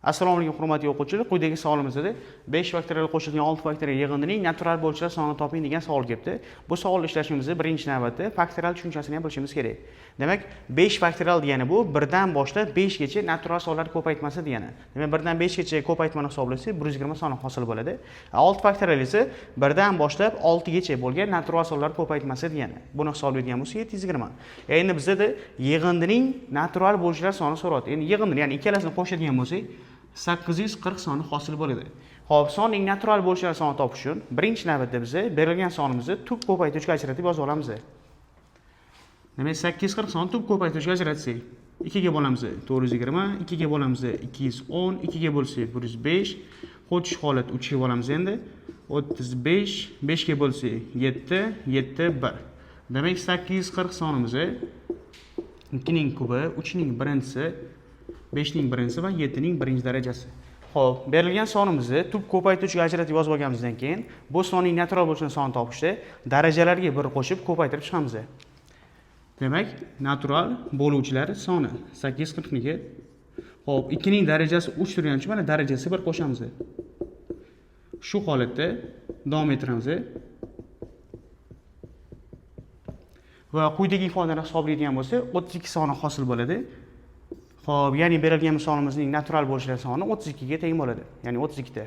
Assalomu alaykum hurmatli o'quvchilar. Quyidagi savolimizda 5 faktorial qo'shilgan 6 faktorial yig'indining natural bo'luvchilar sonini toping degan savol kelibdi. Bu savolni ishlashimizda birinchi navbatda faktorial tushunchasini ham bilishimiz kerak. Demak, 5 faktorial degani bu 1 dan boshlab 5 gacha natural sonlar ko'paytmasi degani. Demak, 1 dan 5 gacha ko'paytmani hisoblasak 120 soni hosil bo'ladi. 6 faktorial esa 1 dan boshlab 6 gacha bo'lgan natural sonlar ko'paytmasi degani. Buni hisoblaydigan bo'lsak 720. Endi bizda yig'indining natural bo'luvchilar soni so'rayapti. Endi yig'indini, ya'ni ikkalasini qo'shadigan bo'lsak 840 soni hosil bo'ladi. Xo'p, sonning natural bo'luvchilar sonini topish uchun birinchi navbatda biz berilgan sonimizni tub ko'paytirishga ajratib yozib olamiz. Demak, 840 sonni tub ko'paytirishga ajratsak, 2 ga bo'lamiz 420, 2 ga bo'lamiz 210, 2 ga bo'lsak 105, qo'shish holat 3 ga bo'lamiz endi 35, 5 ga bo'lsak 7, 7, 1. Demak, 840 sonimiz 2 ning kubi, 3 ning birinchisi, 5 ning birinchisi va 7 ning birinchi darajasi. Xo'p, berilgan sonimizni tub ko'paytirishga ajratib yozib olganimizdan keyin bu sonning natural bo'luvchi sonini topishda darajalarga 1 qo'shib ko'paytirib chiqamiz. Demak, natural bo'luvchilar soni 840 niki. Xo'p, 2 ning darajasi 3 turgan uchun mana darajasi 1 qo'shamiz. Shu holatda davom ettiramiz. Va quyidagi ifodani hisoblaydigan bo'lsa, 32 soni hosil bo'ladi. Xo'p, ya'ni berilgan misolimizning natural bo'luvchilar soni 32 ga teng bo'ladi. Ya'ni 32 ta.